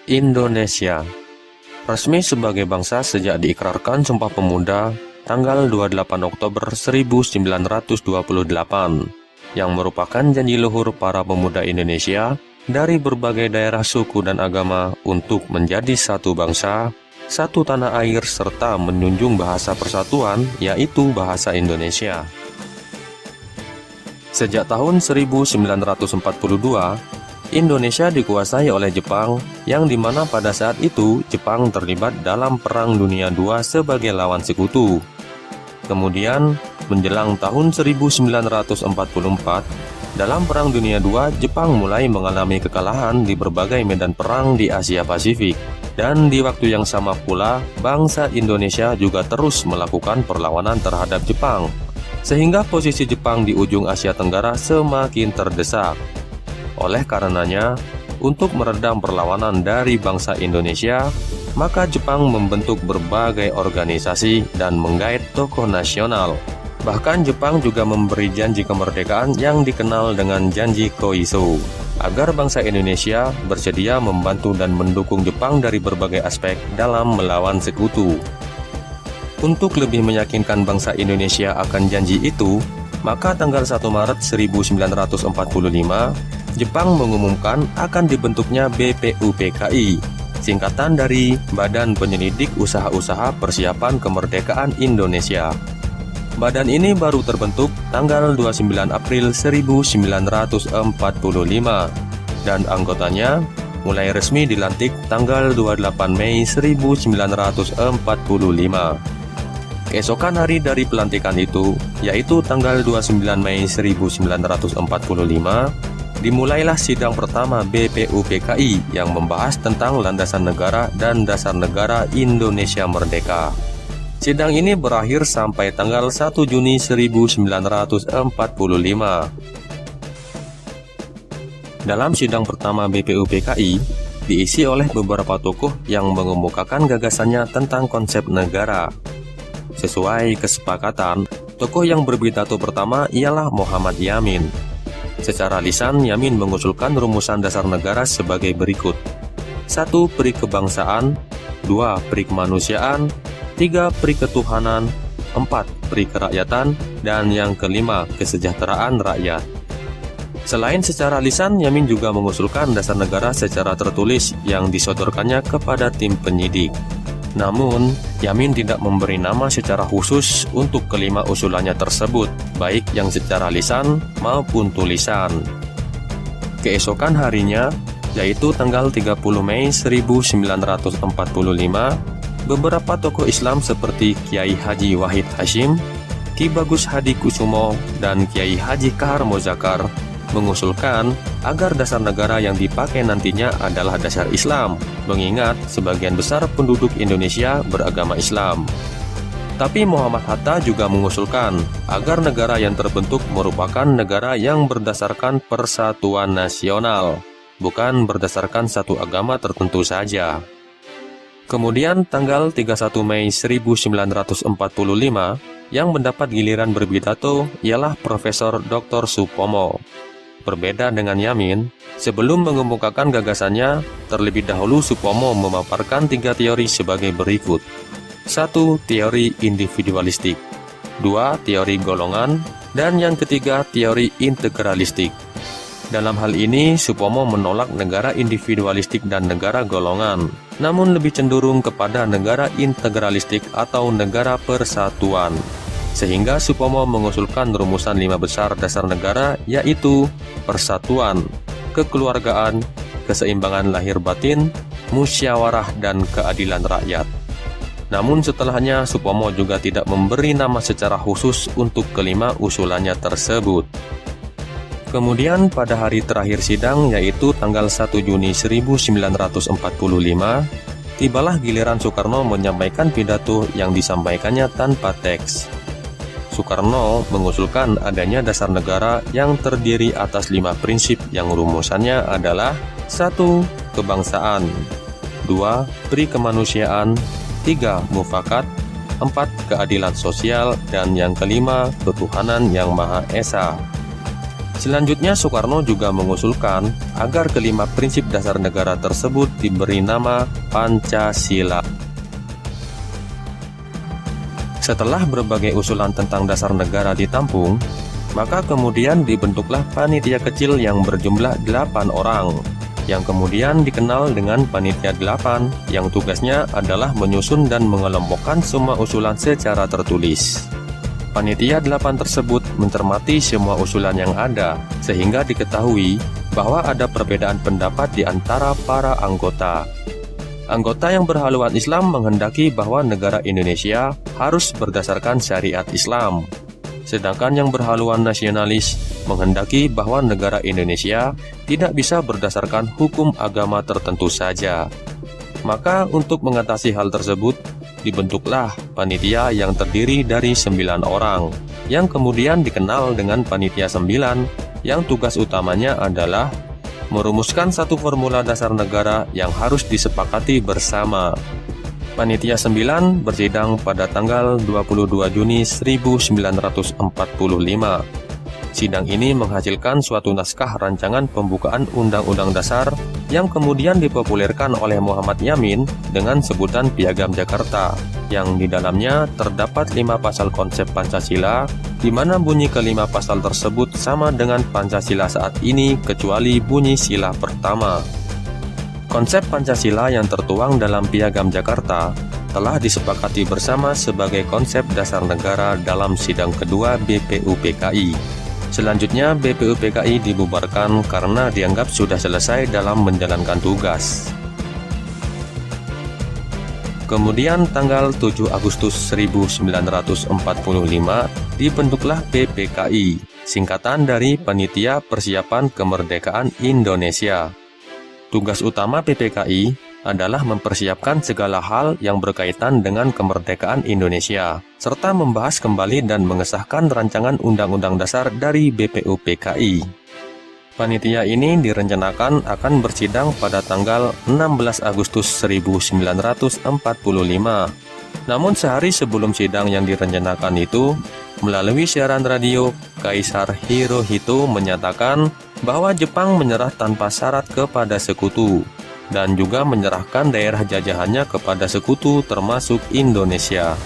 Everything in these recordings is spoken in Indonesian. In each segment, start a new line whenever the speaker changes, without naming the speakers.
Indonesia resmi sebagai bangsa sejak diikrarkan Sumpah Pemuda tanggal 28 Oktober 1928, yang merupakan janji luhur para pemuda Indonesia dari berbagai daerah, suku, dan agama untuk menjadi satu bangsa, satu tanah air, serta menjunjung bahasa persatuan, yaitu bahasa Indonesia. Sejak tahun 1942, Indonesia dikuasai oleh Jepang, yang dimana pada saat itu Jepang terlibat dalam Perang Dunia II sebagai lawan sekutu. Kemudian, menjelang tahun 1944, dalam Perang Dunia II, Jepang mulai mengalami kekalahan di berbagai medan perang di Asia Pasifik. Dan di waktu yang sama pula, bangsa Indonesia juga terus melakukan perlawanan terhadap Jepang, sehingga posisi Jepang di ujung Asia Tenggara semakin terdesak. Oleh karenanya, untuk meredam perlawanan dari bangsa Indonesia, maka Jepang membentuk berbagai organisasi dan menggait tokoh nasional. Bahkan Jepang juga memberi janji kemerdekaan yang dikenal dengan Janji Koiso, agar bangsa Indonesia bersedia membantu dan mendukung Jepang dari berbagai aspek dalam melawan sekutu. Untuk lebih meyakinkan bangsa Indonesia akan janji itu, maka tanggal 1 Maret 1945, Jepang mengumumkan akan dibentuknya BPUPKI, singkatan dari Badan Penyelidik Usaha-Usaha Persiapan Kemerdekaan Indonesia. Badan ini baru terbentuk tanggal 29 April 1945, dan anggotanya mulai resmi dilantik tanggal 28 Mei 1945. Keesokan hari dari pelantikan itu, yaitu tanggal 29 Mei 1945, dimulailah sidang pertama BPUPKI yang membahas tentang landasan negara dan dasar negara Indonesia Merdeka. Sidang ini berakhir sampai tanggal 1 Juni 1945. Dalam sidang pertama BPUPKI, diisi oleh beberapa tokoh yang mengemukakan gagasannya tentang konsep negara. Sesuai kesepakatan, tokoh yang berpidato pertama ialah Muhammad Yamin. Secara lisan, Yamin mengusulkan rumusan dasar negara sebagai berikut: 1. Peri kebangsaan, 2. Peri kemanusiaan, 3. Peri ketuhanan, 4. Peri kerakyatan, dan yang kelima, kesejahteraan rakyat. Selain secara lisan, Yamin juga mengusulkan dasar negara secara tertulis yang disodorkannya kepada tim penyidik. Namun, Yamin tidak memberi nama secara khusus untuk kelima usulannya tersebut, baik yang secara lisan maupun tulisan. Keesokan harinya, yaitu tanggal 30 Mei 1945, beberapa tokoh Islam seperti Kiai Haji Wahid Hashim, Ki Bagus Hadi Kusumo, dan Kiai Haji Kahar Mozakar mengusulkan agar dasar negara yang dipakai nantinya adalah dasar Islam, mengingat sebagian besar penduduk Indonesia beragama Islam. Tapi Muhammad Hatta juga mengusulkan agar negara yang terbentuk merupakan negara yang berdasarkan persatuan nasional, bukan berdasarkan satu agama tertentu saja. Kemudian tanggal 31 Mei 1945, yang mendapat giliran berpidato ialah Profesor Dr. Supomo. Berbeda dengan Yamin, sebelum mengemukakan gagasannya, terlebih dahulu Supomo memaparkan 3 teori sebagai berikut. 1. Teori individualistik, 2. Teori golongan, dan yang ketiga teori integralistik. Dalam hal ini, Supomo menolak negara individualistik dan negara golongan, namun lebih cenderung kepada negara integralistik atau negara persatuan. Sehingga Supomo mengusulkan rumusan 5 besar dasar negara, yaitu persatuan, kekeluargaan, keseimbangan lahir batin, musyawarah, dan keadilan rakyat. Namun setelahnya Supomo juga tidak memberi nama secara khusus untuk kelima usulannya tersebut. Kemudian pada hari terakhir sidang, yaitu tanggal 1 Juni 1945, tibalah giliran Soekarno menyampaikan pidato yang disampaikannya tanpa teks. Soekarno mengusulkan adanya dasar negara yang terdiri atas 5 prinsip yang rumusannya adalah 1. Kebangsaan, 2. Peri kemanusiaan, 3. Mufakat, 4. Keadilan sosial, dan yang kelima, ketuhanan yang Maha Esa. Selanjutnya, Soekarno juga mengusulkan agar kelima prinsip dasar negara tersebut diberi nama Pancasila. Setelah berbagai usulan tentang dasar negara ditampung, maka kemudian dibentuklah panitia kecil yang berjumlah 8 orang, yang kemudian dikenal dengan Panitia 8, yang tugasnya adalah menyusun dan mengelompokkan semua usulan secara tertulis. Panitia 8 tersebut mencermati semua usulan yang ada, sehingga diketahui bahwa ada perbedaan pendapat di antara para anggota. Anggota yang berhaluan Islam menghendaki bahwa negara Indonesia harus berdasarkan syariat Islam. Sedangkan yang berhaluan nasionalis menghendaki bahwa negara Indonesia tidak bisa berdasarkan hukum agama tertentu saja. Maka untuk mengatasi hal tersebut, dibentuklah panitia yang terdiri dari 9 orang, yang kemudian dikenal dengan Panitia 9, yang tugas utamanya adalah merumuskan satu formula dasar negara yang harus disepakati bersama. Panitia 9 bersidang pada tanggal 22 Juni 1945. Sidang ini menghasilkan suatu naskah rancangan pembukaan Undang-Undang Dasar yang kemudian dipopulerkan oleh Muhammad Yamin dengan sebutan Piagam Jakarta, yang di dalamnya terdapat 5 pasal konsep Pancasila, di mana bunyi kelima pasal tersebut sama dengan Pancasila saat ini kecuali bunyi sila pertama. Konsep Pancasila yang tertuang dalam Piagam Jakarta telah disepakati bersama sebagai konsep dasar negara dalam sidang kedua BPUPKI. Selanjutnya, BPUPKI dibubarkan karena dianggap sudah selesai dalam menjalankan tugas. Kemudian tanggal 7 Agustus 1945 dibentuklah PPKI, singkatan dari Panitia Persiapan Kemerdekaan Indonesia. Tugas utama PPKI adalah mempersiapkan segala hal yang berkaitan dengan kemerdekaan Indonesia, serta membahas kembali dan mengesahkan rancangan Undang-Undang Dasar dari BPUPKI. Panitia ini direncanakan akan bersidang pada tanggal 16 Agustus 1945. Namun sehari sebelum sidang yang direncanakan itu, melalui siaran radio, Kaisar Hirohito menyatakan bahwa Jepang menyerah tanpa syarat kepada sekutu, dan juga menyerahkan daerah jajahannya kepada sekutu termasuk Indonesia.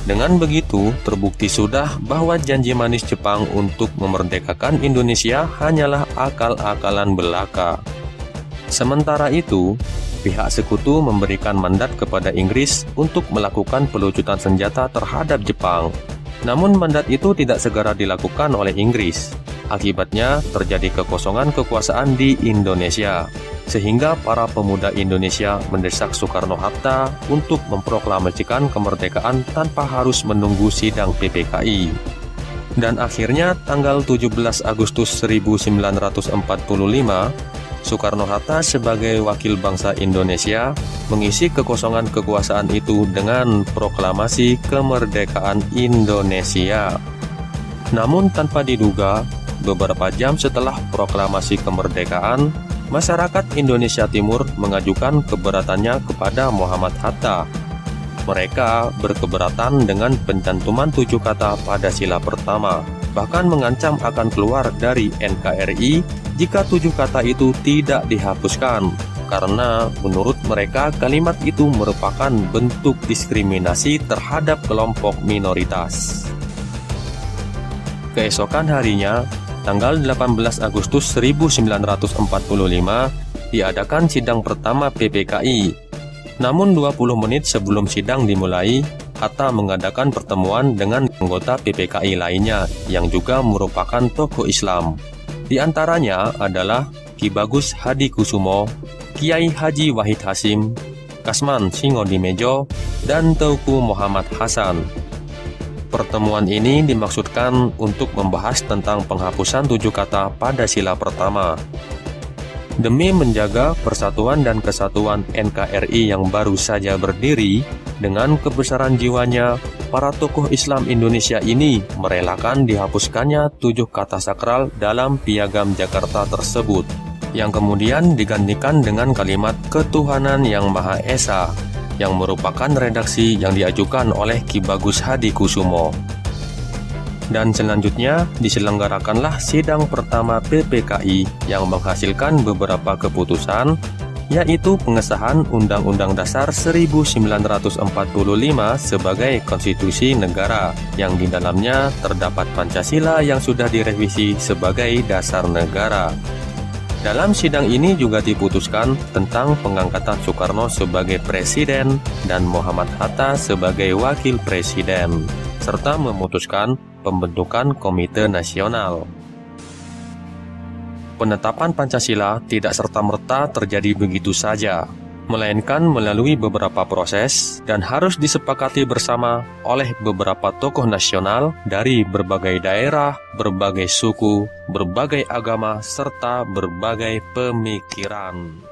Dengan begitu, terbukti sudah bahwa janji manis Jepang untuk memerdekakan Indonesia hanyalah akal-akalan belaka. Sementara itu, pihak sekutu memberikan mandat kepada Inggris untuk melakukan pelucutan senjata terhadap Jepang. Namun mandat itu tidak segera dilakukan oleh Inggris. Akibatnya terjadi kekosongan kekuasaan di Indonesia, sehingga para pemuda Indonesia mendesak Soekarno-Hatta untuk memproklamasikan kemerdekaan tanpa harus menunggu sidang PPKI. Dan akhirnya tanggal 17 Agustus 1945, Soekarno-Hatta sebagai wakil bangsa Indonesia mengisi kekosongan kekuasaan itu dengan proklamasi kemerdekaan Indonesia. Namun tanpa diduga, beberapa jam setelah proklamasi kemerdekaan, masyarakat Indonesia Timur mengajukan keberatannya kepada Muhammad Hatta. Mereka berkeberatan dengan pencantuman 7 kata pada sila pertama, bahkan mengancam akan keluar dari NKRI jika 7 kata itu tidak dihapuskan, karena menurut mereka kalimat itu merupakan bentuk diskriminasi terhadap kelompok minoritas. Keesokan harinya, tanggal 18 Agustus 1945, diadakan sidang pertama PPKI. Namun 20 menit sebelum sidang dimulai, Hatta mengadakan pertemuan dengan anggota PPKI lainnya yang juga merupakan tokoh Islam. Di antaranya adalah Ki Bagus Hadikusumo, Kiai Haji Wahid Hasyim, Kasman Singodimedjo, dan Teuku Muhammad Hasan. Pertemuan ini dimaksudkan untuk membahas tentang penghapusan 7 kata pada sila pertama. Demi menjaga persatuan dan kesatuan NKRI yang baru saja berdiri, dengan kebesaran jiwanya, para tokoh Islam Indonesia ini merelakan dihapuskannya 7 kata sakral dalam Piagam Jakarta tersebut, yang kemudian digantikan dengan kalimat Ketuhanan Yang Maha Esa, yang merupakan redaksi yang diajukan oleh Ki Bagus Hadikusumo. Dan selanjutnya diselenggarakanlah sidang pertama PPKI yang menghasilkan beberapa keputusan, yaitu pengesahan Undang-Undang Dasar 1945 sebagai konstitusi negara, yang di dalamnya terdapat Pancasila yang sudah direvisi sebagai dasar negara. Dalam sidang ini juga diputuskan tentang pengangkatan Soekarno sebagai presiden dan Muhammad Hatta sebagai wakil presiden, serta memutuskan pembentukan Komite Nasional. Penetapan Pancasila tidak serta-merta terjadi begitu saja, melainkan melalui beberapa proses dan harus disepakati bersama oleh beberapa tokoh nasional dari berbagai daerah, berbagai suku, berbagai agama, serta berbagai pemikiran.